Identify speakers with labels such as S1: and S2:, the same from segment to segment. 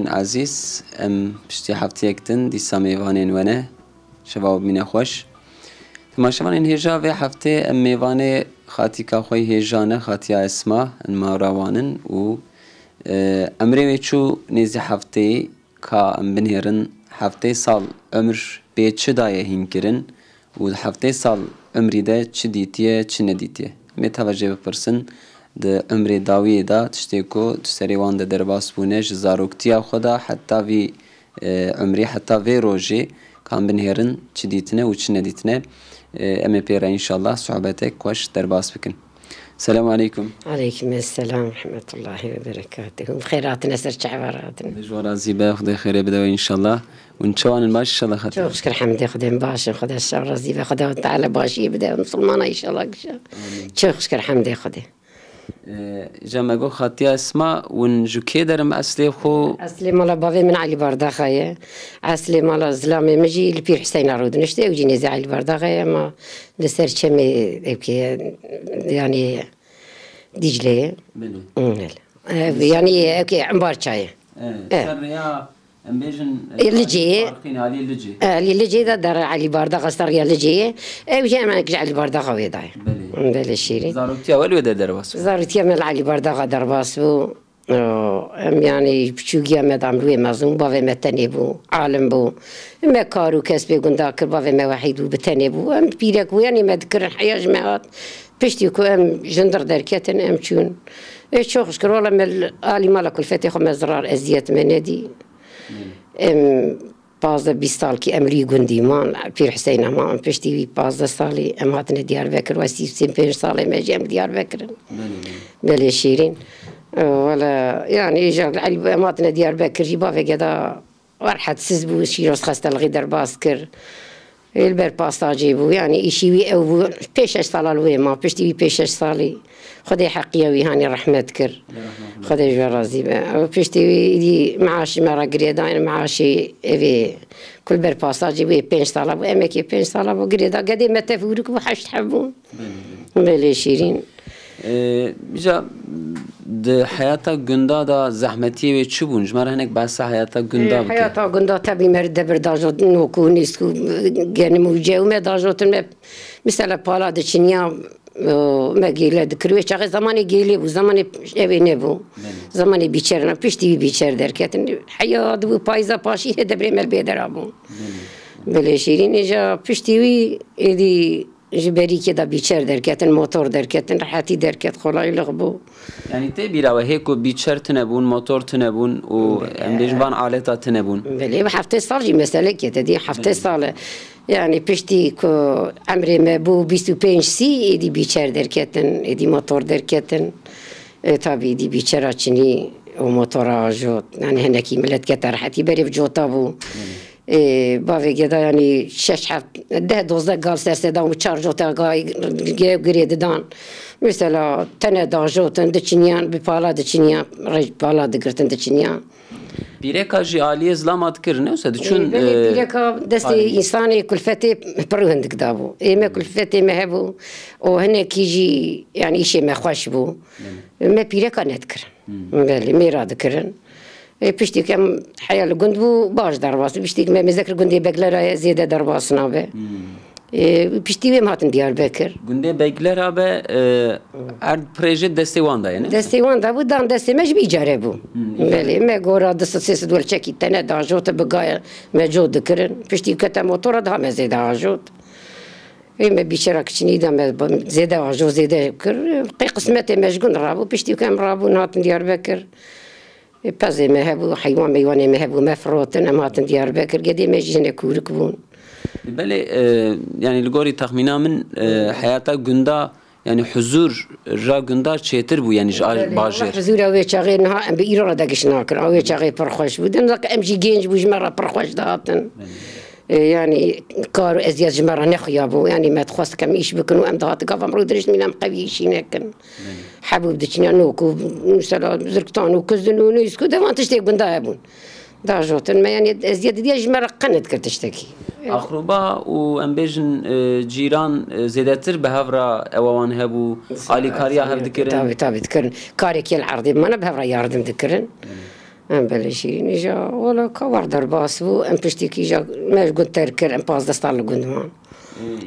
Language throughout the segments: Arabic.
S1: عزیز پشتی هفته یکتن دیسا میوانین ونه شباب مینه خوش تماشاوان این هجا و هفته میوانه خاطی که خوی هجانه خاطی اسما ما روانن و امری چو نیز هفته که بنهرن هفته سال عمر به چه دایه هینکرن و هفته سال عمری ده چه دیتیه چه ندیتیه می توجه بپرسن ده عمر داویه دا تشتیکو تسریوان ده درباس بونش زاروکتیا خدا حتی وی عمری حتی وی روژه کام بنهرن چه دیتنه و چه ندیتنه امی پیره انشالله صحبتك کوش درباس بکن. السلام عليكم.
S2: عليكم السلام ورحمة الله وبركاته. بخيراتنا سرچ عباراتنا.
S1: بجوار زيبا خدا خير بدوي إن شاء الله وإن شاء الله باش إن شاء الله خير.
S2: شكر حمد خدا باش خدا الشر زيبا خدا تعالى باشي بدا مسلمانا إن شاء الله. شكر حمد خدا.
S1: جمع جو خاطية اسماء ونجو كيدرم أصلي خو.
S2: أصلي مالا بابي من علي برداخية. أصلي مالا زلامي مجي البير حسين عرود نشتي وجيني زي علي برداخية ما لسر شمي يعني دجلة. يعني اوكي عنبر شاي.
S1: سريا امبيجن
S2: اللجي
S1: اللجي
S2: ده دار علي برداخ استريا اللجي وجاء ما علي برداخ ويداي. بلي الشيرين.
S1: زاروتيا ولا درباس.
S2: زاروتيا من علي برداخ درباس بو. يعني بشوجيا مدام روي مازون بافي متني بو عالم بو ما كارو كسب قنداك بافي ما وحيد بتني بو ام بيرك يعني ما ذكر الحياة جماعات بشتي كو ام جندر دركاتن ام شون ايش شو خشكر والله من آلي مالك الفتح مزرار ازيت منادي ام باز بيستال كي امري قنديمان بير حسين ما بشتي باز صالي ام هاتنا ديار بكر واسي سين صالي ما جام ديار بكر بلي شيرين ولا يعني إجا على أماتنا ديار بكر جيبا في كذا ورحت سزبو شيروس خست الغدر باسكر البر باستا جيبو يعني إشي أو بيشش صار الوي ما بيشتي بيشش صالي خدي حقيا ويهاني رحمتكر خدي جرازي بقى بيشتي دي معاشي مرة قريدا معاشي في كل بر باستا جيبو بيش صالة وأمك بيش صالة وقريدا قدي ما تفورك وحش تحبون بلي شيرين
S1: بيجا ده حياتا قندا دا زحمتية وشبون جمار هناك بس حياتا قندا بك
S2: حياتا قندا تبي مرد برداجات نوكو نسكو يعني موجه وما داجات ما مثلا بالا دشنيا ما جيله ذكروا شغل زماني جيله وزماني أبي نبو زماني بيشرنا بيشتي بيشر دركات حياة دو بايزا باشي هذا بريمل بيدرابو بله شيرين إجا بيشتي إدي جبري كده بيشر دركاتن موتور دركاتن راحتي دركات خلاص يلغبو
S1: يعني تبيرا وهيكو بيشر تنبون موتور تنبون وعندجبان آلات تنبون
S2: بله بحفظ صالي مثلا كده دي حفظ صال يعني بيشتي كو عمري ما بو 25 سي إدي بيشر دركاتن إدي موتور دركاتن تابي إدي بيشر أشني وموتور جوت يعني هناكي ملت كتر راحتي بري بجوتا بو بافي كده يعني شش حفت ده دوزده قال سرسدا ومتشارجوتا جاي قريد دان مثلا تنا داجوتن دچنيان بپالا دچنيان رج بالا دگرتن دچنيان
S1: بيركا جي عالية زلامات كرنه وسد شون
S2: بيركا دستي إنساني كلفتي بروهند كدابو ما كلفتي ما هبو وهنا كيجي يعني إشي ما خوش بو ما بيركا نذكر بلي ميراد كرن بيشتي كم حياة الجند بو باش درباس بيشتي ما مذكر جندي بقلة زيادة درباس نابه بيشتي وين هاتن ديار بكر
S1: جندي بقلة به أرد بريجت دستيوان يعني
S2: دستيوان ده بدان دستي مش بيجربوا بله ما جورا دست سيس دول شكي تنا داجوت بقايا ما جود كرن بيشتي كتا موتور ده ما زيد عجود ما بيشارك شني ده ما زيد عجود زيد كر قي قسمته مشجون رابو بيشتي كم رابو هاتن ديار بكر بازي ما هبو حيوان ميواني ما هبو مفروتن أما هاتن ديار بكر قدي ما يجينا كوركبون
S1: بله يعني الجوري تخمينا من حياتا قندا يعني حضور را قندا شيتر بو يعني باجر
S2: حضور أوي شغير نها بإيران داقش ناكر أوي شغير برخوش بدن ذاك أمشي جينج بوج مرة برخوش دهاتن يعني كارو أزياد جمرة نخيابو يعني ما تخص كم إيش بكنو أم دهات قافم رودرش منام قوي شينكن حبوب دچنيا نوكو مثلا زركتان وكزن ونيسكو دوان تشتيك بندا يبون داجوتن ما يعني أزياد دي جمرة قند كرتشتكي
S1: أخربا وأمبيجن جيران زيادتر بهفرا أوان هبو علي كاريا هب ذكرن
S2: تابي ذكرن كاري كيل عرضي ما أنا بهفرا ياردم ذكرن ام بلشيرين اجا ولا كوار درباس بو ام بشتي اجا ما قلت تركر ام باز دستار لقندوان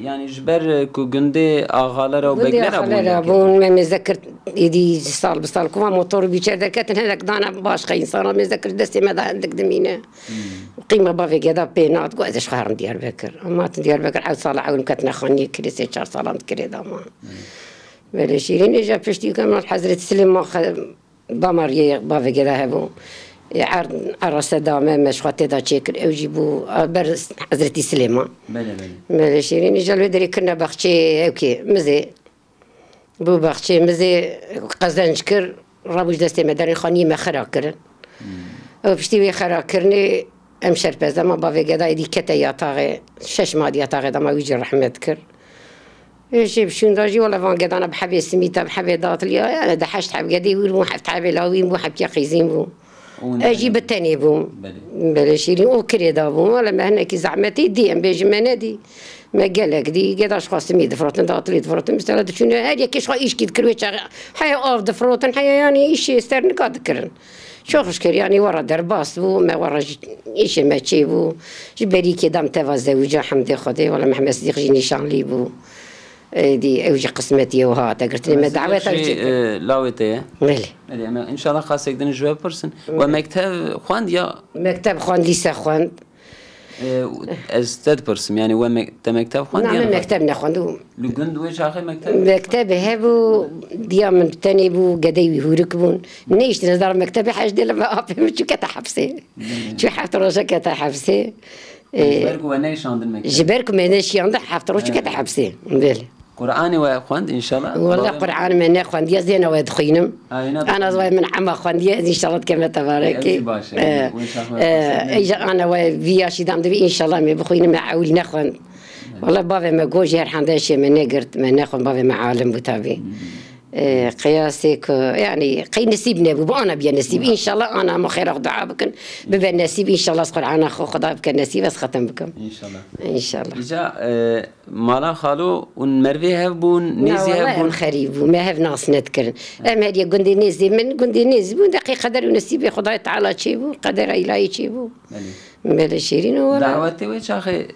S1: يعني جبر كو جندي اغالر
S2: وبقلر ابون ما مذكر يدي صال بصال كما موتور بيشر دكتن هذاك دانا باش خي انسان ما مذكر دستي ما عندك دمينه قيمه بافي كذا بينات قاعد شهر ديال بكر ما ديال بكر عاود صالح عاود كتنا خاني كريسي شهر صالام كريدا ما بلشيرين اجا بشتي كما حضرة سليم باماريه بافي كذا هبو عرس دامه مش خاطر دا تشكر او جيبو بر حضرتي سليمان بله شيرين جالو دري كنا بختي اوكي مزي بو بختي مزي قصدن شكر رابوش دستي مداري خاني ما خراكر او بشتي خراكرني ام شربزه ما بافي قدا دي كتا يا طاغي شش ما دي طاغي دا ما ويجي رحمتك ايش بشون داجي ولا فان قدا انا بحبي سميتها بحبي دات لي انا دحشت حب قدي وين حب تعبي لاوين مو حب يقيزين بو اجيب الثاني بو بلاشيرين وكريدا بو ولا ما هناك زعمتي دي ام بيجي منادي ما قالك دي قد اشخاص مي دفرتن داطلي دفرتن مثلا شنو هذه كيش ايش كي تكروي حيا اوف دفروتن حيا يعني ايش يسترن قاد كرن شو خشكر يعني ورا درباس بو ما ورا ايش ما تشيبو جبري كي دام تفازا وجا حمدي خدي ولا محمد صديق جي نيشان لي بو دي اوجي قسمتي وهات قلت لي ما دعوتك
S1: لاويتي
S2: ملي
S1: ان شاء الله خاصك دن جواب برسن ومكتب خواند يا
S2: مكتب خواند ليس خواند
S1: استاذ برسم يعني هو مكتب خواند
S2: نعم مكتب نخواندو
S1: لقند ويش اخي مكتب
S2: مكتب هبو ديا من تاني بو قداي يهوركبون نيش نزار مكتب حاج دي لما ابي شو كتحبسي شو حفت روجا كتحبسي
S1: جبرك ونيش عند المكتب
S2: جبرك منيش عند حفت روجا كتحبسي بله
S1: قرآني وخواند إن شاء الله
S2: والله قرآن من خواند يا زين واد خينم أنا زوي من عم خواند إن شاء الله كما تبارك إجا أنا وفياشي دام دبي إن شاء الله ما بخينم عاول نخواند والله بابا ما جوجي هرحنداش من نقرت من نخواند بابا ما عالم بتابي قياسك يعني قي نسيبنا بو انا بيا نسيب ان شاء الله انا ما خير دعاء بكن ببا نسيب ان شاء الله صقر انا خدا بك نسيب بس ختم بكم
S1: ان شاء الله
S2: ان شاء الله
S1: جا مالا خالو ونمروي هبون نيزي هبون
S2: خريب وما هب ناس نذكر ام هذه قندي نيزي من قندي نيزي دقيقه قدر ونسيب خدا تعالى تشيبو قدر الهي تشيبو مال شيرين ولا
S1: دعوتي ويش اخي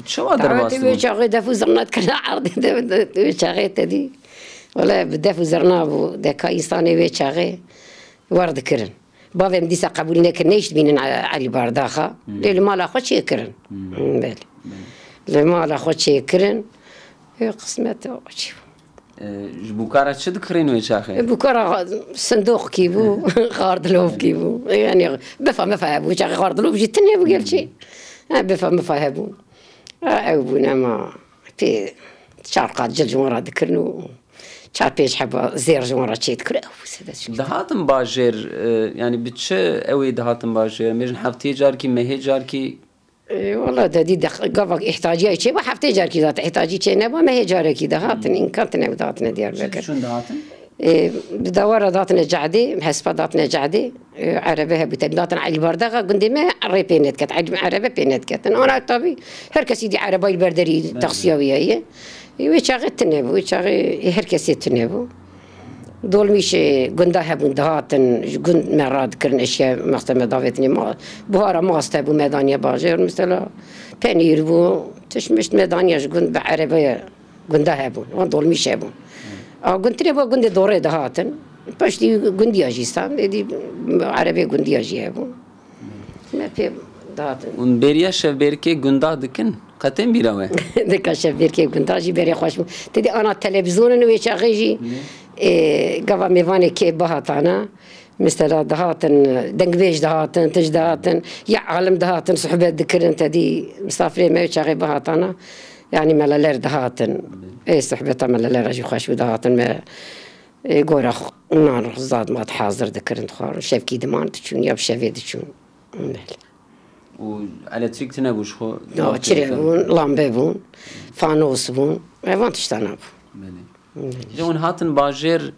S1: شو درباس
S2: دعوتي ويش اخي دفو زرنات كنا عرض ويش اخي تدي ولا بدافو زرنابو دكا إنساني ويتشاغي ورد كرن بابا مديسا قبولنا كرنيش بينن علي بارداخا للمال أخوات شي كرن بالي للمال أخوات شي كرن قسمته وشيبو
S1: بوكارا تشد كرين ويتشاغي
S2: بوكارا صندوق كيبو خارد لوف كيبو يعني بفهم مفاهبو يتشاغي خارد لوف جيت تنيا بقال شي بفهم مفاهبو أبونا ما في شارقات جلج مرا ذكرنو شار بيش حبا زير جمرة شيء تكره
S1: دهاتم باجر يعني بتش أوي دهاتم باجر مش حفتي جاركي ما هي جاركي
S2: والله ده دي قفك احتاجي شيء ما حفتي جاركي ذات احتاجي شيء نبغى ما هي جاركي دهاتن إن كانت نبغى دهاتنا ديار بكر
S1: شون دهاتن
S2: بدورة دهاتنا جعدي محسبة دهاتنا جعدي عربها بتداتنا على البردغة قندي ما عربي بينت كت عربي بينت كت أنا طبي هركس يدي عربي البردري تقصيوية هي ويشاغي تنبو ويشاغي هركسي تنبو دول مش قندا هبون دهاتن قند مراد كرن اشياء مختلفة دافتني ما بهارا ماسته بو ميدانيا باجر مثلا بنير بو تشمشت ميدانياش قند بعربية قندا هبون وان دول مش هبون قند تنبو قند دوري دهاتن باش دي قندي اجيستان دي عربية قندي اجي هبون ما في دهاتن
S1: ونبريا شبيركي قندا دكن قتم بيراوه
S2: دكا شبير كي كنت اجي بري خوش تدي انا التلفزيون ويش اغيجي قبا ميفاني كي بهاتانا مثلا دهاتن دنقبيش دهاتن تج دهاتن يا عالم دهاتن صحبات ذكرن تدي مسافرين ما يشاغي بهاتانا يعني ملالير دهاتن اي صحبتها ملالير اجي خوش دهاتن ما قورا نار زاد ما تحاضر ذكرن خار شاف كي دمان تشون يا بشافي تشون
S1: والالكتريك تنابوش خو
S2: لا تشريبون لامبه بون فانوس بون ايوان تشتناب
S1: جون هاتن باجر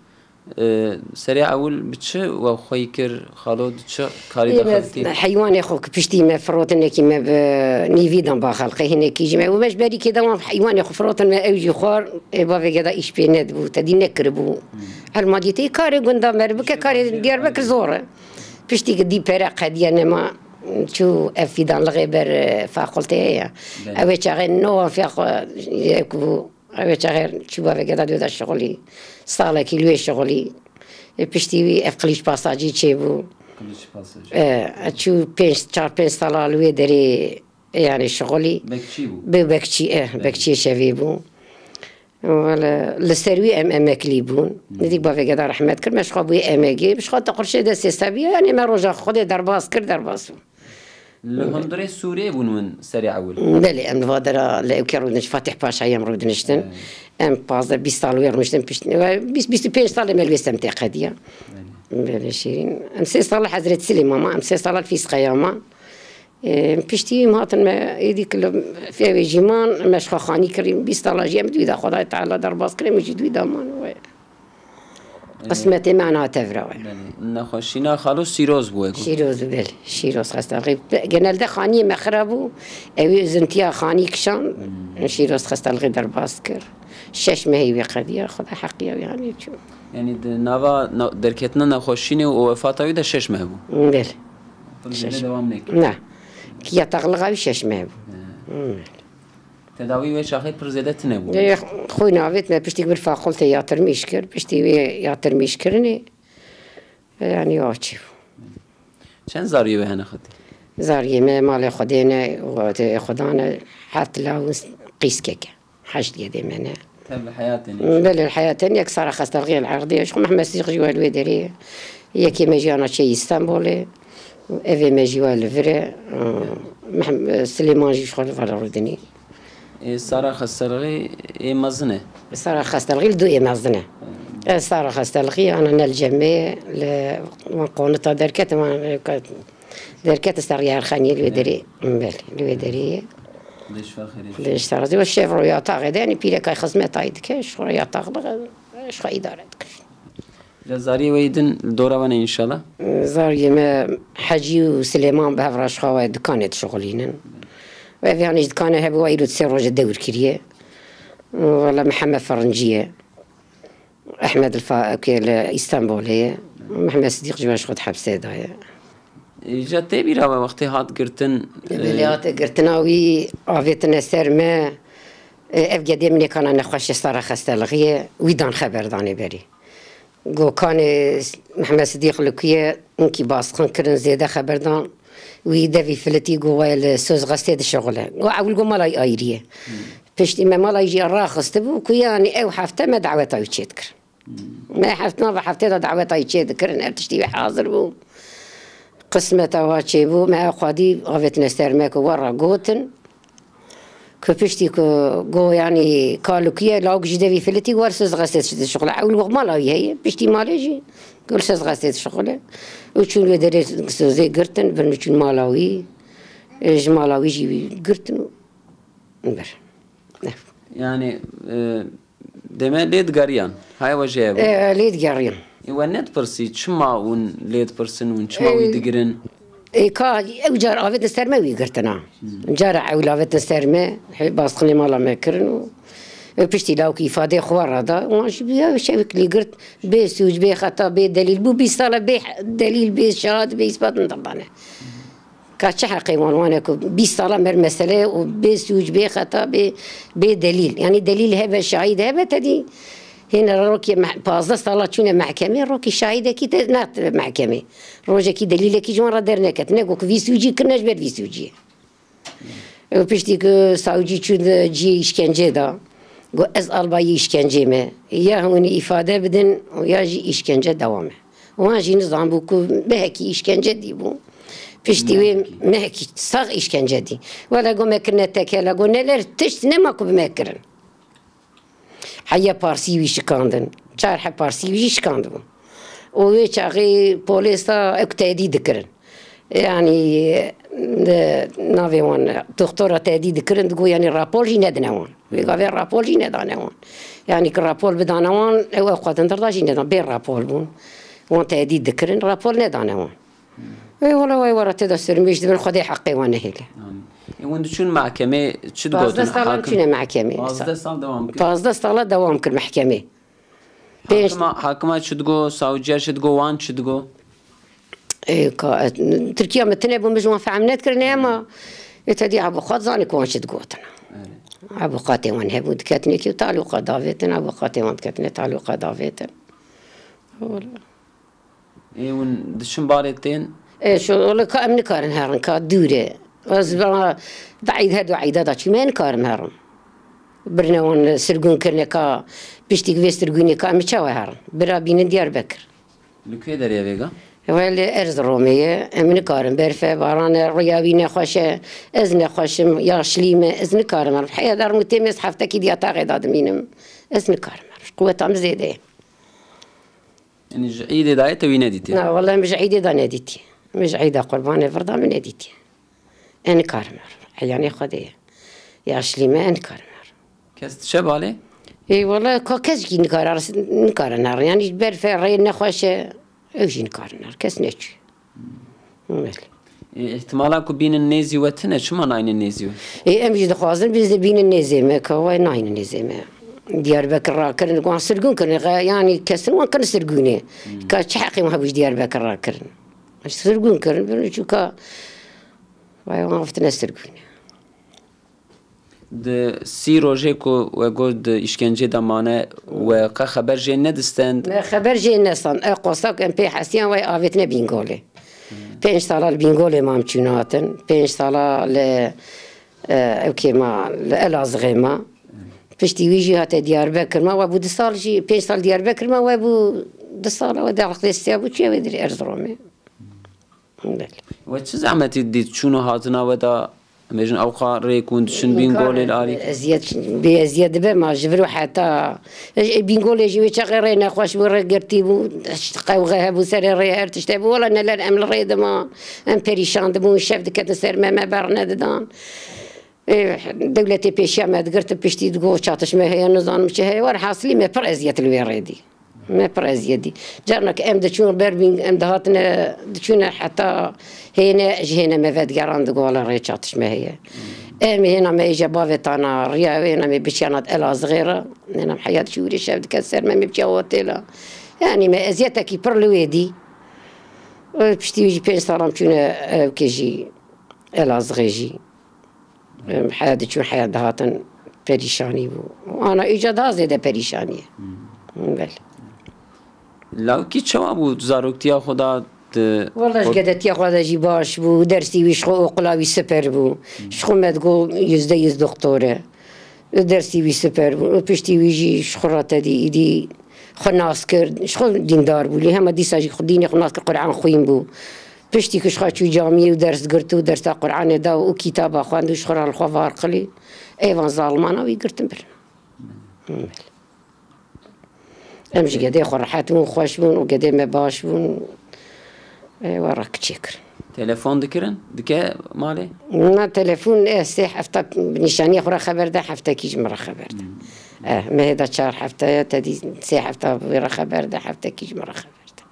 S1: سريع اول بتش وخيكر خالد تش كاري دخلتي
S2: حيوان يخوك بشتي ما فروتن كي ما نيفيدان باخلقه هنا كي جمع وماش بالي كده حيوان يخو فروتن ما اوجي خور بافي كده ايش بيند بو تدي نكربو الماديتي كاري غندا مربك كاري ديار بك زوره پشتی که دی پره قدیه نما چو افیدان لغی بر فاقلته هیا اوه چاقه نو یکو اوه چاقه چو باوه گده دوده شغلی ساله کلوه شغلی پشتی افقلیش پاساجی چه بو چو 4-5 ساله لوه داری يعني شغلي بكتشي شافي بون ولا لسروي اماكلي بون نديك بافي قدر رحمت كر مش خابوي اماكي مش خاطر قرشي دا سيستابي يعني ما رجع خدي درباس كر درباس
S1: الهندري سوري بون سريع اول
S2: بلي ام فادرا لا كيرودنش فاتح باش ايام رودنشتن ام باز 20 سال ويرمشتن 25 سال مال استمتع قضيه بلي شيرين ام 6 سال حضرت سليمه ما ام 6 سال في سقيامه پشتی ماتن ما ایدی کل فی جیمان مش خانی کریم 20 سال جیم دویدا خدای تعالی در باز کریم مجید دویدا من و قسمت معنا تفرا
S1: نخوشینا خالص شیروز بو
S2: شیروز بله شیروز خسته غیب جنال ده خانی مخربو اوی زنتیا خانی کشان شیروز خسته غیب در باز کر 6 ماهی و قضیه خدا حقیقی یعنی چون
S1: یعنی نوا درکتنا نخوشینه و وفاتوی ده 6 ماه بو
S2: بله
S1: دوام نکرد
S2: نه كي تغلغاوي شش مهبو
S1: تداوي ويش اخي برزيدت نبو
S2: خويا عافيت ما بشتي قبل فاقلت ياتر ميشكر بشتي ياتر ميشكرني يعني واتشيف
S1: چند زاریه به هنه خدی؟
S2: زاریه ما مال خدينا وخدانا حتى لو قيس كيكه حاجت قدي منها
S1: تبع حياتني
S2: بل الحياة يكسر خاصة الغير العرضية شو محمد سيخ جوا الويدري هي كي ما جانا شي اسطنبولي افي ما جوا الفري محمد سليمان جي شغل فالردني
S1: سارة خسرغي مزنة
S2: سارة خسرغي دو مزنة سارة خسرغي انا نالجميع لقونطة دركت دركت استريار خاني الويدري بل الويدري
S1: ليش فاخري
S2: ليش صار والشيف رويا طاغد يعني بيلك خصمه طايدك شو رويا طاغد شو ادارتك
S1: جزاري ويدن الدورة وانا ان شاء الله
S2: زاري ما حجي وسليمان بهفراش خوا دكانت شغلين وفي دكان هبوا ويرو تسرج الدور كريه ولا محمد فرنجيه احمد الفاكل اسطنبوليه محمد صديق جواش خد حبسه دايا
S1: جات بيرا وقتي هات قرتن
S2: بليات قرتناوي عافيتنا سر ما افجدي مني كان نخش صار خستلغيه ويدان خبر داني بري جو كان محمد صديق لكيه انكي باسخن كرن زياده خبر دان ويدا في فلتي جوا السوز غستي الشغله وعول جو مالاي ايريه بشتي ما مالاي يجي الراخص تبو كياني او حفته ما دعوتها يتشكر ما حفتنا بحفته دعوتها يتشكر تشتي حاضر بو قسمة واتشي بو ما قادي غفت نستر ماكو ورا قوتن كبشتي كو يعني قالوا كيا لاوك جدي فلتي ورسز غسيت الشغل اول وما هي بشتي مالجي قول سز غسيت الشغل وشون دريت سوزي قرتن برمشون مالاوي جمالاوي جي قرتن نبر
S1: يعني دما ليد قريان هاي وجهه
S2: ليد قريان
S1: ونت برسي شما ون ليد برسن ون شما ويدقرن
S2: كا وجار عافيت نسترمى ويقرتنا جار عولافت نسترمى باسخني مالا ما كرن بشتي لاو كيفادي خوار هذا واش بيا شبك اللي قرت بسوج بي خطا بي دليل بو بيصاله بي دليل بي شهاد بي اثبات نطبانه كاتش حقي وانا بيصاله مر مساله وبسوج بي خطا بي دليل يعني دليل هذا شهيد هذا تدي هنا روكي 15 ساعة شنو محكمة روكي شاهدة كي نات محكمة روجا كي دليل كي جوان ردرنا كتنا قوك فيسوجي كناش بير فيسوجي وبشتي ساوجي شو جي إشكنجة دا قو أزال باي إشكنجة ما يا هوني إفادة بدن ويا جي إشكنجة دوامه واجي نظام بوكو بهكي إشكنجة دي بو بشتي وين مهكي صاغ إشكنجة دي ولا قو ما كنا تاكلا قلنا لا تشت نماكو بماكرن حيا بارسي ويشكاندن شارح بارسي ويشكاندن ويشاغي بوليسا اكتادي ذكرن يعني نافي وان دكتورة تادي ذكرن تقول يعني رابول جي ندناون ويقابل رابول جي نداناون يعني كرابول بداناون هو قد انترضا جي ندان بين رابول بون وان تادي ذكرن رابول نداناون اي والله وي ورا تدا سرميش دبل خدي حقي وانا هيك
S1: وين شنو محكمة شو تقول
S2: 15 سال شنو محكمة
S1: 15 سال دوام
S2: 15 سال دوام كل محكمة
S1: حاكمة شو تقول ساوجير شو تقول وان شو تقول
S2: تركيا متنا بمجموعة فعملت كرنا ما يتدي عبو خاط زاني كوانش تقوتنا عبو قاتي وان هبو دكتني كي تعلق دافيتنا عبو قاتي وان دكتني تعلق دافيتنا
S1: ون دشن بارتين
S2: شو ولا كأمن كارن هارن كدورة أزبا بعيد هاد وعيد هذا شو مين كارن هارن برناون سرقون كرنا كا بيشتيك في سرقوني كا مشاوي هارن برا بين ديار بكر
S1: لكي دريا بيجا
S2: ولی ارز رومیه امن کارم برفه باران ریاوی نخواشه از نخواشم یا شلیمه از نکارم عرف حیا در متمس هفته کی دیاتا قداد مینم از نکارم عرف قوتم زیاده
S1: يعني جعيدة دايت وين نديتي؟
S2: لا والله مش عيدة دا نديتي مش عيدة قربانة فردا من نديتي أنا كارم عرف يعني خديه يا شليمة أنا كارم عرف
S1: كست شب عليه؟
S2: إي والله كذا نكارن يعني برفه ري نخواشه اوجي نكارن كاس نتشي
S1: احتمالا كو بين النيزي وتنا شو معنى النيزي؟
S2: اي امجي دخوازن بين النيزي ما كوا ناين النيزي ما ديار بكر كرن كون سرقون كرن يعني كسر وان كان سرقوني كاش حقي ما هبوش ديار بكر كرن سرقون كرن بنشو كا واي وقفتنا سرقوني
S1: د سی روزه کو و گود اشکنجه دمانه و که خبر جه ندستند
S2: ما خبر جه نستان قصاق ام پی حسیان وای آویت نبینگوله 5 ساله البینگوله مام چوناتن 5 ساله ل اوکی ما الازغه ما پشتی ویجی هات دیار بکر ما و بود سال جی 5 سال دیار بکر ما و بو 2 سال و در قصه بود چه ودری ارزرومه
S1: و چه زحمتی دید چونو هاتنا و دا مجن أوقات ريكون دشن بينقول الآلي
S2: بأزياد بما جبروا حتى بينقول يجي غيرنا خوش ورقرتي وقاو غهب وسر ريار تشتبه ولا أنا لا أمل ريد ما أم بريشان دمو الشاف دكت سر ما برنا دان دولتي بيشيا ما دقرت بيشتي تقول شاطش ما هي نظام مش هي ور حاصلي ما برأزيات الويريدي ما برأزيدي جارناك أم دشون بربين أم دهاتنا دشون حتى هنا جهنا ما فات قران تقول ريتشاتش ما هي أم هنا ما إجا بافيتانا ريا هنا ما بيشانات إلا صغيرة هنا محياة شوري شاف دكسر ما بيشاوتلا يعني ما أزيتك يبرلويدي بشتي يجي بين صارم شونا كيجي إلا صغيجي حياة شو حياة دهاتن بريشاني بو وأنا إيجاد هذا بريشانية بل
S1: لو كي شوابو زاروكتيا خدا
S2: والله قدرت يا خدا جي باش بو درسي ويشخو قلاوي سپر بو شخو ما تقول يز دكتوره درسي وي سپر بو بشتي ويجي شخرات دي خناس كرد شخو ديندار بو لي هما دي ساجي خديني خناس قرآن خوين بو بشتي كش خاطو جامعي ودرس قرتو درس قرآن دا وكتاب خواندو شخرا الخوار قلي ايوان ظالمانا ويقرتن بر امش قدي خرحاتون خوش بون وقدي ما باش بون وراك تشكر
S1: تلفون ذكرن دكا مالي
S2: ما تلفون سي حفته بنشاني خرا خبر ده حفته كيج مره خبر ده ما هذا شهر حفته تدي سي حفته ورا خبر ده حفته كيج مره خبر ده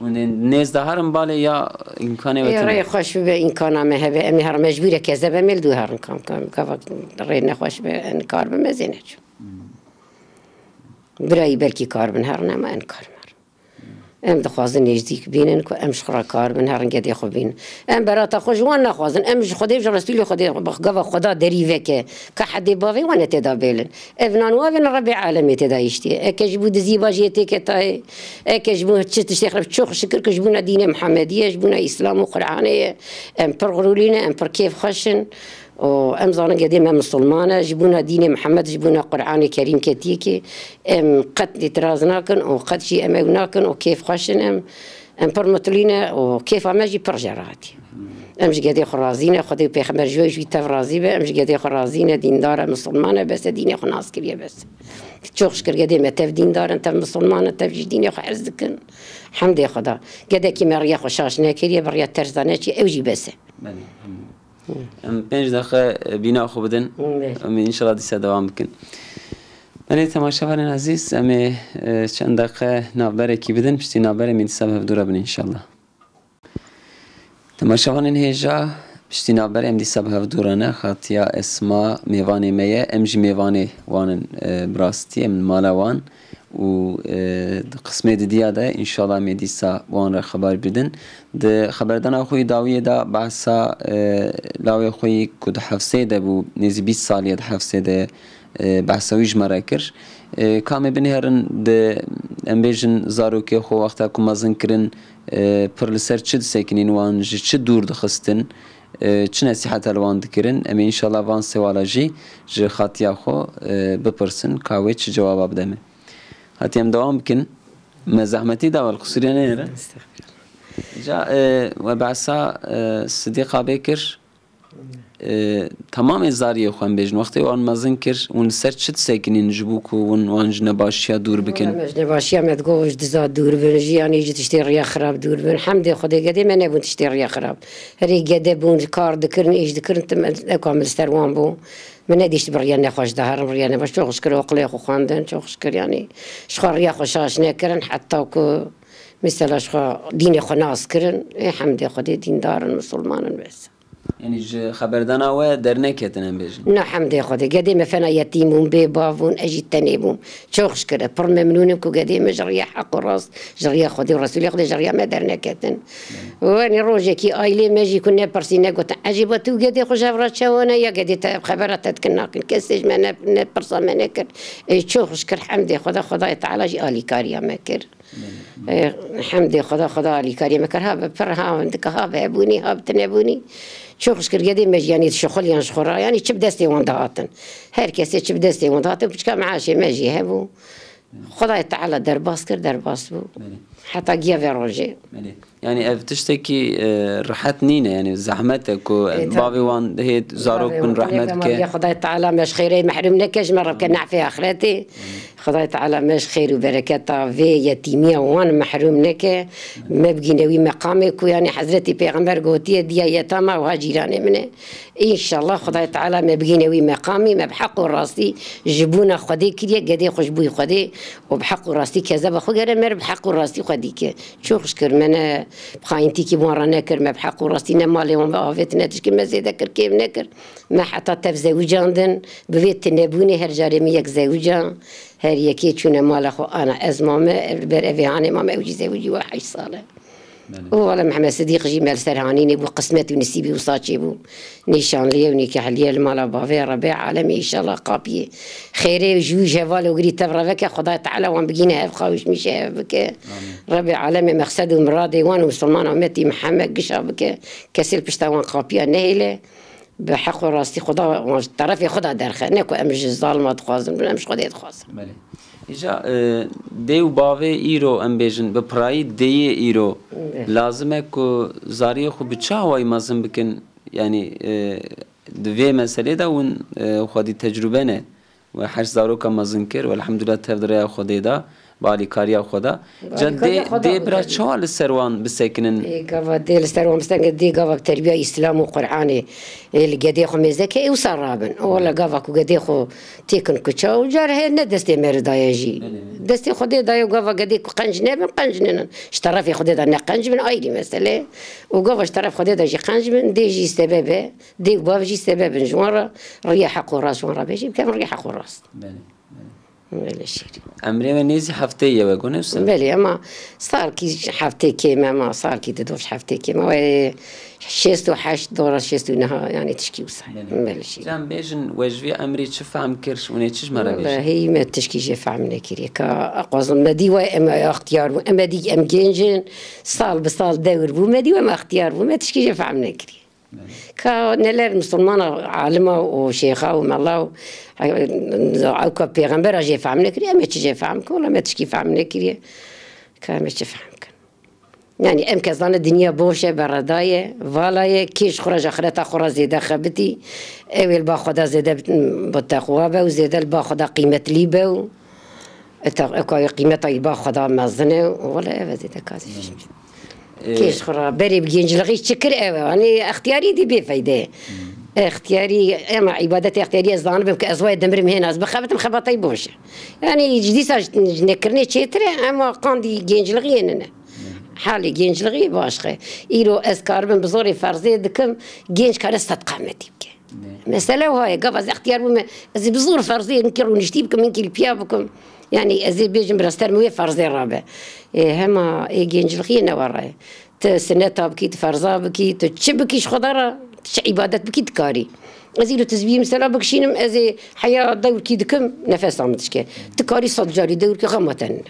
S1: والناس ده هرم بالي يا امكانه
S2: يا ري خوش بامكانه ما هبه امي هر مجبوره كذا بمل دو هرن كم ري نخوش بانكار بمزينه برای برکی کار بن هر نما انکار مر ام دخوازن نزدیک بینن که امش خرا کار بن هر انگدی خوب بین ام برات خوشوان نخوازن امش خدای رسول خدای بخگا خدا دریوه که حدی باوی و نتدا بیلن ابنان و ابن رب العالمین تدا یشتی اکش بود زیباجیتی که تای اکش بود چه تشتغل چوخ شکر کش بونا دین محمدیه بونا اسلام و قرآنه ام پرغرولینه ام پر کیف خشن وام زانا قديمة مسلمانة جبونا دين محمد جبونا قرآن كريم كتيكي ام قد ترازناكن وقد شي اموناكن وكيف خشن ام برمطلينا وكيف اماجي برجراتي امش قدي خرازينة خدي بيخمر جوي جوي تفرازيبة امش قدي خرازينة دين دارة مسلمانة بس ديني خو ناس كريه بس تشوخش كر قديمة تف دين دارة تف مسلمانة تف ديني خو عزكن حمد خدا قدي كي مريا خو شاشنا كريه بريا ترزانة اوجي بس
S1: ام 5 دقیقه بینا خوب بدن ام ان شاء الله دیسه دوام بکن من تماشاگران عزیز ام چند دقیقه نابره کی بدن پشتی نابره می سبب دور بن ان شاء الله تماشاگران هجا پشتی نابره ام دی سبب دورانه خاطیا اسما میوانی میه ام جی میوانی وان براستی ام مالوان و قسمه دیگه ده ان شاء الله میدیسا وان را خبر بدن ده خبردن خوی داویه دا بحثا لاوی خوی کد حفصه ده بو نزی 20 سالیه ده حفصه ده بحثویش مراکر کامه بنهرن ده امبیجن زاروکی خو وقتا که مزن کرن پر لسر چه سکنین وان چه دور دخستن چه نصیحت الوان دکرن اما انشالله وان سوالا جی خاطیا خو بپرسن کاوی چه جواب بدمه هاتیم دوام بکن مزحمتی دا والقصرية نيرة جا وبعثا صديقة بكر تمام الزارية خوان بيجن وقتی وان مازن کر ون سر چت ساکنین جبوک ون وان جنباشیا دور بکن
S2: جنباشیا متگوش دزاد دور بن جیانی جت اشتریا خراب دور بن حمد خدا قدی من نبود اشتریا خراب هری قدی بون کار دکرن ایش دکرن تم اکامل استروان بو من ندیشت بریان نخواش دهرم بریان باش چوخش کرد وقلی خو خواندن چوخش کرد یعنی شخاریا خوشاش نکرن حتی که مثلا شخا دین خو ناس کرن حمد خدا دین دارن مسلمانن بس
S1: يعني خبردان او در نکتن بیشن
S2: نه حمد خدا قدی مثلا یتیمون به باون اجی تنیبون چوخش کرد پر ممنونم که قدی مجریا حق راست جریا خدا رسول خدا جریا ما در نکتن و نی روزی کی آیلی مجی کنه پرسینه گفت عجیبه تو قدی خوش افراد شونه یا قدی خبرت تکنن کسیج من پرسا من کرد چوخش کرد حمد خدا تعالی جی آلی کاریا مکر حمد خدا آلی کاریا مکر ها پر ها عندك ها بونی ها بتنبونی شوخش كرجدي مجاني شغل يعني شخورا يعني شب دستي وندهاتن هر كسي شب دستي وندهاتن بتشكا معاشي ماجي هبو خداي تعالى درباس كر درباس بو حتى جيا في روجي
S1: يعني بتشتكي رحت نينا يعني زحمتك وبابي وان هي زاروك من رحمتك
S2: يا خداي تعالى مش خيري محرومنا كاش مرة كنا في اخرتي خداي تعالى مش خير وبركاته في يتيمية وان محرومنا ما بقينا مقامك ويعني حضرتي بيغمبر قوتي ديا يتامى وهاجيراني منه ان شاء الله خداي تعالى ما بقينا مقامي ما بحق راسي جبونا خدي كريا قدي خشبوي خدي وبحق راسي كذا خو غير مر بحق راسي خديك شو خشكر من بخاينتي كي مورانا كر ما بحق راسينا مالي وما عافتنا تشكي ما زيد كر كيف نكر ما حتى تفزوجاندن ببيت نبوني هر جارمي يك زوجا هر يكي تشونا مال اخو انا ازمامه برافي هاني ماما وجي زوجي واحد صاله والله محمد صديق جي مال سرهانيني بو قسمتي ونسيبي وصاتي بو نيشان لي ونيكح لي المال بافي ربيع عالمي ان شاء الله قابيه خيري جوج هفال وقري تبرفك خداي تعالى وان بقينا هفخاوش مش هفك ربيع عالمي مقصد ومرادي وان مسلمان امتي محمد قشا بك كسل بشتوان قابيه نهيله بحق راستي خدا طرفي خدا درخه نكو امج ظالمات خوازم مش خدا يتخوازم
S1: إجا ديو باوي إيرو أم بيجن ببراي دي إيرو لازم كو زاري خو بتشاوي مازم بكن يعني دوي مسألة دا ون خودي تجربة نه وحش زارو كم مازنكر والحمد لله تفضل خودي دا بالي كاريا خدا جد دي برا شوال السروان بسكنن
S2: قف دي السروان بسكن دي قف تربية إسلام وقرآني اللي قدي خو مزكي وصرابن ولا قف قدي خو تيكن كتشا وجاره ندستي مردا يجي دستي خدي دا قف قدي قنجنبن قنجنن اشترف خدي دا نقنج من ايدي مثلا وقف اشترف خدي دا جي قنج من دي جي سببه دي قف جي سبب جوارا ريح قراص وراس بيجي كم ريح قراص
S1: امری و نیزی هفته یه بگونه بسن؟
S2: بله اما صار کی هفته که ما صار کی دوش هفته که ما 68 دلار 69 يعني تشكي وصح بله شيء
S1: جام بيجن وجوي امري چه فهم كرش وني چش مرا بيجن
S2: هي ما تشكي جه فهم نكري كا اقوزم مدي واما اختيار اما دي ام جنجن صال بصال دور بو مدي وما اختيار وما تشكي جه فهم نكري كنلر مسلمان عالمه وشيخه ومالله او كبيغمبر جي فهم نكري ما تجي فهم كل ما تشكي فهم نكري كما تفهم يعني ام كزان الدنيا بوشه بردايه فالايه كيش خرج اخرتها خرج زيده خبتي اول باخذها زيده بالتقوى با وزيده باخذها قيمه ليبا قيمتها باخذها مزنه ولا زيده كازي كيش خرا بري بجينج لغي شكر يعني اختياري دي بفايده اختياري اما عبادتي اختياري زان بك ازواج دمر هنا از بخبت مخبطي بوشه يعني جديسه نكرني تشتري اما قاندي جينج لغي انا حالي جينج لغي باشخه ايرو اسكار بن بزوري فرزي دكم جينج كان استقامتي بك مساله وهاي قبل اختيار بما بزور فرزي نكرو نشتي بكم من كل بيا بكم يعني أزي بيجم برستر موي فرز الرابع هما جنج الخينا وراي تسنة بكي تفرزا بكي تشبكيش خضرة تش عبادات بكي تكاري أزيلو تزبيه مثلا بكشينم أزي حياة دور كي دكم نفس عمتشكي تكاري صد جاري دور كي غمتن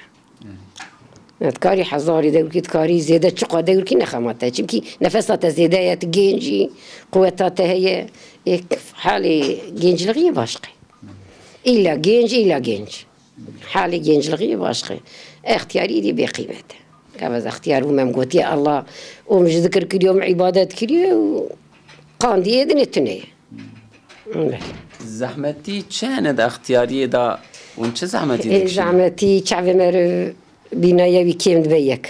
S2: تكاري حزاري دور كي تكاري زيادة شقة دور كي نخمتها كي نفسها زيادة تجينجي قوتها هي حالي جنج الغيب باشقي إلا جنج حالي جنج الغيب باشقي اختياري دي بقيمته كذا اختيار ومم قلت يا الله ومش ذكر كل يوم عبادات كل يوم قاندي إذن التنية
S1: زحمتي كانت اختياري دا وانش زحمتي
S2: زحمتي شعب مر بنايا ويكيم دبيك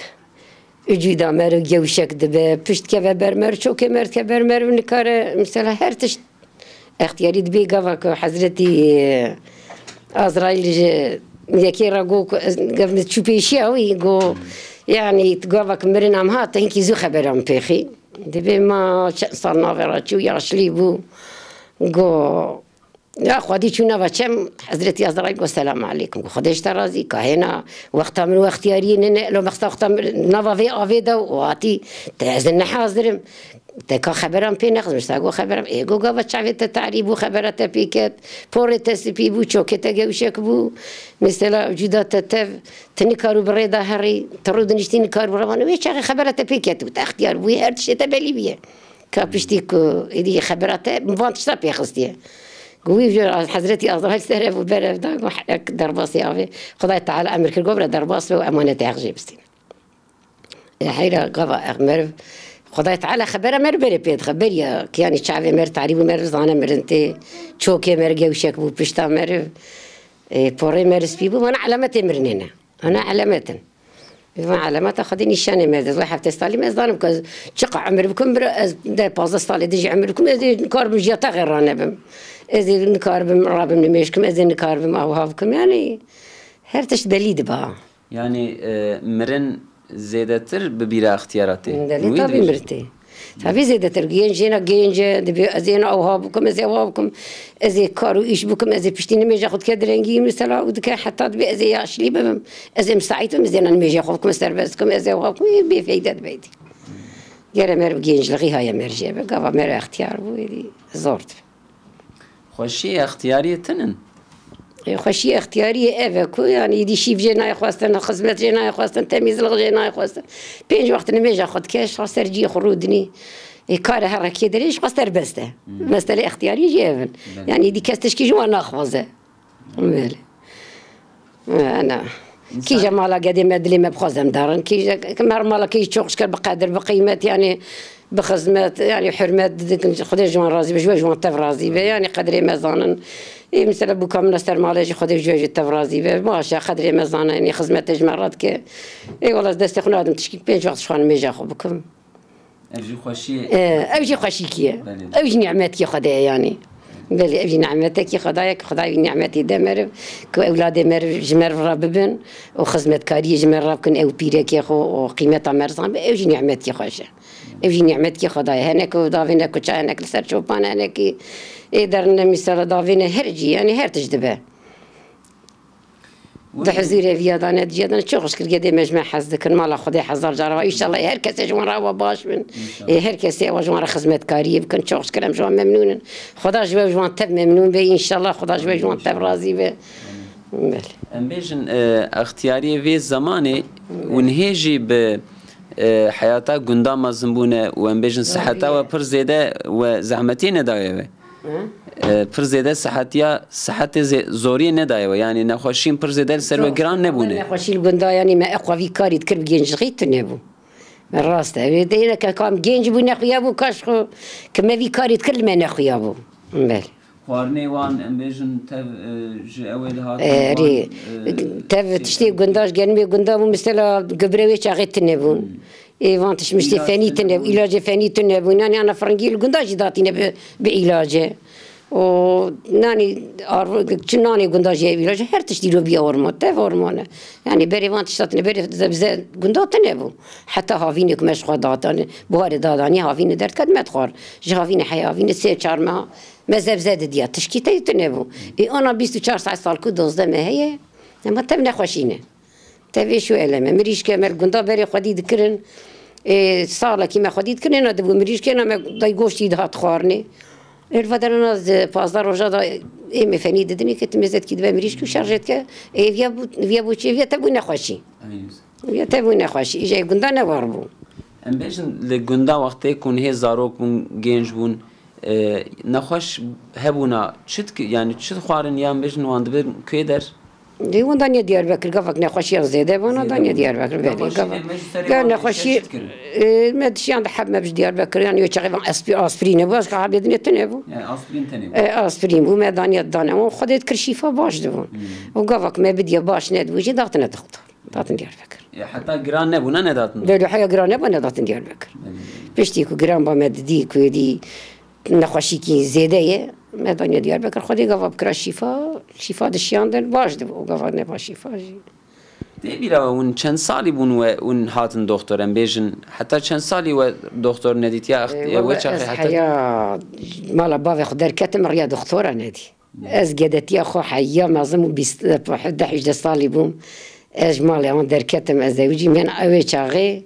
S2: وجودا مر جوشك دب بشت كذا برمر شو كمر كبرمر ونكار مثلا هرتش اختياري دبي قفك حضرتي أزرائيل يكي راجو قبل تشوفي شيء ويجو يعني تقولك مرنا مهات هنكي زو خبرهم بيخي دبي ما صارنا فراتشو يا شليبو جو يا خدي شو نبغى حضرتي أزرائيل السلام عليكم خديش ترازي كهنا وقتها من واختيارين لو وقتها نبغى في أفيدا واتي تأذن حاضرم تكا خبرم بينخ مش تقول خبرم إيجو قبض شعبت التعريب وخبرت بيكت بورت سبي بو شوكت جوشك بو مثلا وجودات تف تنكروا بريدا هري ترود نشتين كار برا ويش شغل خبرت بيكت وتختيار بو هرتش تبلي بيه كابشتيك إدي خبرت مفانتش تبي خستيه قوي حضرتي أصلا استهرب وبرد دا حلك درباس يا خداي تعالى أمريكا قبل درباس وأمانة أغجي بستين حيرة قبا أمر خداي تعالى خبره مر بري بيد خبر يا كياني شعبي مر تعريب مر زانه مر انت شوكي مر جوشك بو بشتا مر بوري مر سبيبو وانا علامتي مرنينا انا علامتن علامات خديني شاني مر زي حفت استالي مزدانم كز شقع عمر بكم ده باز استالي ديجي عمركم ازي نكار بجيتا غير انا بم ازي نكار بم راب نمشكم ازي نكار بم اوهابكم يعني هرتش دليل بقى
S1: يعني مرن زيادتر ببيرا اختياراتي
S2: دليل طبي مرتي طبي زيادتر جينجينا جينجا دبي ازينا اوهابكم ازي اوهابكم ازي كارو ايش بكم ازي بشتيني ميجا خد كدرنجي مثلا ودك حتى دبي ازي عشلي بم ازي مساعدكم ازينا ميجا خدكم سربسكم ازي اوهابكم بفايدة بيتي غير مر جينج لغي هاي مرجع بقى مر اختيار بودي زورت
S1: خوشي اختياري تنن
S2: خوشی اختیاری اوه يعني دي شيف جناي خواستن خدمت جناي خواستن تمیز لغ جناي خواستن پنج وقت نمیجا خود کش خواستر جی خرودني کار حرکتی دریش خواستر بسته مسئله اختیاری جیون يعني دي کستش کی جوان نخوازه بله انا كي جمالا قدي مدلي ما بخزم دارن كي كمر مالا كي تشوقش بقدر بقيمه يعني بخدمات يعني حرمات خدي جوان رازي بجوج جوان تفرازي يعني قدري ما ظنن مثلا بوكا من استر مالاجي خدي جوج تفرازي ماشي قدري ما ظنن يعني خدمات جمرات كي اي والله دست خنا ادم تشكي بين وقت شخوان ميجا خو بكم
S1: ابجي خوشي
S2: ابجي خوشي كي ابجي نعمات كي خدي يعني بلي ابجي نعمتك خدايك خداي نعمتي دمر كاولاد مر جمر راببن وخدمت كاري جمر رابكن او بيرك يا خو قيمتها مرزان ابجي نعمتي خوشه ابجي نعمتي خداي هناك ودافينا كوتشا هناك لسر شوبان هناك يقدرنا مثلا دافينا هرجي يعني هرتج دبا تحزير في هذا ندي هذا نشوفش كل قد مجمع حزك المال خدي حزر جرا ان شاء الله هر كس جوان راه باش من هر كس جوان خدمت كاري كن نشوفش كلام جوان ممنون خدا جوان تب ممنون به ان شاء الله خدا جوان تب راضي به
S1: ام بيجن اختياري في زماني ونهيجي ب حياته قندام زنبونه وام بيجن صحته وبر زياده وزحمتي ندايه پر زیاده صحت زوری نداره یعنی نخوشیم پر زیاده سر و گران نبونه
S2: نخوشی الگندا یعنی ما اقوی کاری تکرب گنج خیت نبود راسته دیگه که کام گنج بود نخویا بود کاش خو که ما وی کاری تکرد ما نخویا بود بله
S1: خارنی وان امبیشن تف جاول ها
S2: ری تف تشتی گنداش گرمی گندا بود مثلا گبروی چاقیت نبود ایوانتش مشتی فنی تنب علاج فنی تنبود یعنی انا فرنگی الگنداش داتی نب به علاجه و نانی چنانی گنداجی علاج هر تشتی رو بیا ورمات تف ورمانه یعنی بری وان تشتاتنه بری زبزه گندات نبود حتی هاوینه که مشخواه دادانه بوار دادانی هاوینه درد کد مدخور جهاوینه حیاوینه 3-4 ماه مزبزه دیا تشکیته نبود ای آنا 24 ساعت سال کو 12 ماهیه اما تم نخوشینه تبي شو علمه مريش كمل قندا بري خدي ذكرن سالا كيما خدي ذكرن هذا مريش كنا ما ضيقوش يدها تخارني الفترة ناس بازار وجادا إيه مفني ددني كتمزت كده مريش كو شارجت ك إيه فيا بوشي فيا تبون نخوشي فيا تبون نخوشي إجا قندا نواربو
S1: ام بیشن لگندا وقتی کن هی زاروک بون گنج بون نخوش هبونا چت یعنی چت خوارن یام بیشن واند بر کی در
S2: دیوان دنیا دیاربکر گفت نخوشی زیاده بنا دنیا دیاربکر ولی گفت نخوشی مدشی عند حب مبش دیاربکر یعنی یچقیبان آسپرین باش که حبیت نتنه بو
S1: آسپرین تنه
S2: آسپرین بو مدنیا دانه و خودت کرشیفا باش دون و گفت ما بدی باش ند وجی داخت ندخطر داتن دیاربکر
S1: حتی گران نبونا نداتن
S2: دلو حیا گران نبونا داتن دیاربکر پشتی کو گران با مددی کو دی نخوشی کی زیاده مدنیا دیاربکر خودی گفت بکر شفا دشیان دل باش دو و گفت نباش شفا جی
S1: دی بیرا اون چند سالی بون و اون هاتن دکترم بیشن حتی چند سالی و دکتر ندیت یا و چه حتی
S2: حیا مالا باوی خود در کتم ریا دکتر ندی از گدتی خو حیا مازم و 18 سالی بوم از مالا اون در کتم از زوجی من اوی چاقه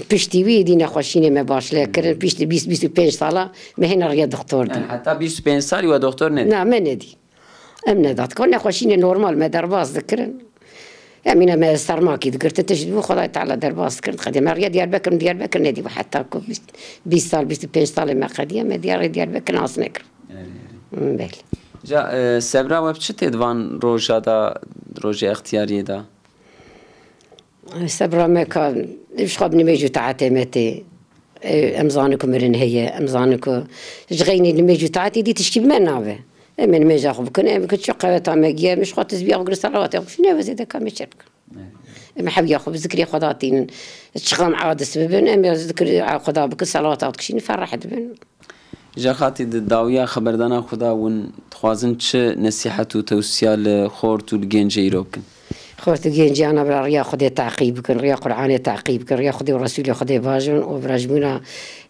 S2: پشتی وی دی نخوشینه ما باش لکرن پشتی 20-25 ساله مهین ریا دکتر دی
S1: حتی 25 سالی و دکتر ندی
S2: نه من ندی ام نداد کن نخوشینه نورمال ما در باز ذکرن امینه ما سرماکی دکرت تجدو خدای تعالی در باز کرد خدیم ریا دیاربکر ندی و حتی کو 20 سال 25 سال ما قدیم دیاربکر ناس نکرد بله
S1: جا سبرا و بچه تدوان روژ اختیاری دا
S2: سبرا ما كان إيش خاب نميجو تعاتي متى أمزانكو مرن هي أمزانكو جغيني نميجو تعاتي دي تشكي بما نابه من ميجا خب كنا كنت شو قوة تامجية مش خاطر تبيع غير صلوات يا فينا وزيدا كم يشارك ما حب ياخذ ذكري خداتين تشخام عاد سببن أم ذكر خدا بك صلوات أتكشين فرحت بن
S1: جا خاطی داویا خبردانا خدا ون خوازن چه نصیحت و توصیه لخورت و لگنج ایرو بکن
S2: خورت جينجي أنا برا خدي تعقيب كن ريا قرآن تعقيب كن ريا خدي ورسول خدي باجون وبرجمنا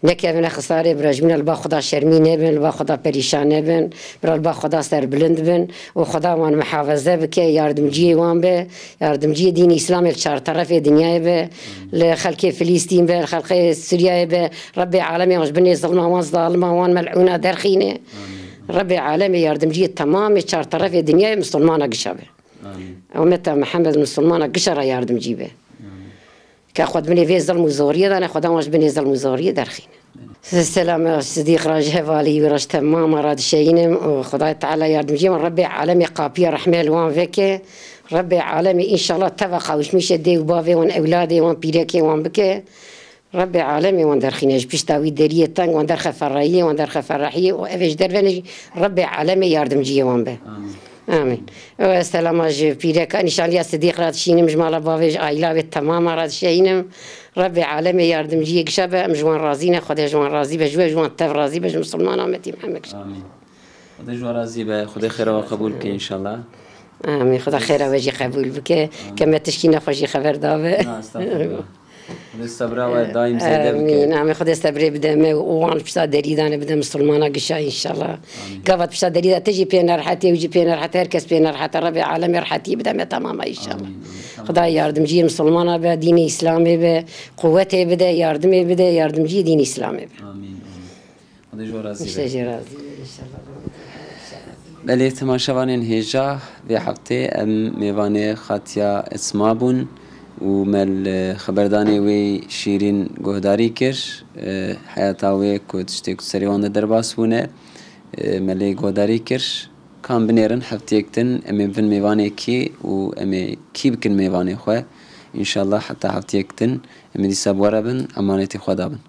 S2: نكيا من خسارة برجمنا البا خدا شرمينة بن البا خدا بريشانة بن برا البا خدا سر بلند بن وخدا وان محافظة بك ياردمجي وان به ياردمجي دين إسلام الشار طرف الدنيا به لخلق فلسطين به لخلق سوريا به رب العالمين وش بني ظلمة وان ظالمة وان ملعونة درخينة رب العالمين ياردمجي تمام الشار طرف الدنيا مسلمانة قشابه ومتى محمد مسلمان قشرة ياردم جيبه كأخذ مني في ظلم وزورية أنا أخذ أمش بني ظلم وزورية درخين السلام صديق راجه والي ورش تمام راد شينم وخدای تعالى ياردم جيبه ربي عالمي قابية رحمة الوان فيك ربي عالمي إن شاء الله تبقى وش مش دي وبافي وان أولادي وان بيركي وان بك ربي عالمي وان درخين إيش بيشتاوي دريه تانج وان درخ فرعية وان درخ فرحية وأفيش درفني ربي عالمي ياردم جيبه وان به آمين والسلام على بيرك إن شاء الله صديق راد شينم جمال بافيج عائلة تمام راد شينم ربي عالمي ياردم جيك شبه مجوان رازينا خدي جوان رازي بجوان تف رازي بج مسلمان آمتي محمد
S1: آمين خدي جوان رازي به خدي خير وقبول بك إن شاء الله
S2: آمين خدا خير وجي قبول بك كما تشكينا خوشي خبر دابه
S1: الصبر والدائم زيادة بك.
S2: آمين خدا الصبر بدمه وان بشتا دريدانه بده مسلمانه قشا إن شاء الله. قابت بشتا دريدة تجي بين رحتي ويجي بين رحتي هركس بين رحتي ربي عالم رحتي بدمه تماما إن شاء الله. خدا ياردم جي مسلمانه به دين إسلامي به قوته بده ياردمي بده ياردم جي دين إسلامي به.
S1: آمين. خدا جو راضي.
S2: إن شاء الله.
S1: بله تماشاوانین هجا و هفته میوانه خاطیا اسمابون و مل خبردانی وی شیرین گهداری کر حیاتاوی کدشته کسریوان در باس بونه ملی گهداری کر کام بنیرن هفته اکتن امی بن میوانه کی و امی کی بکن میوانه خواه ان شاء الله حتی هفته اکتن امی دیسا بواره بن امانتی خدا بن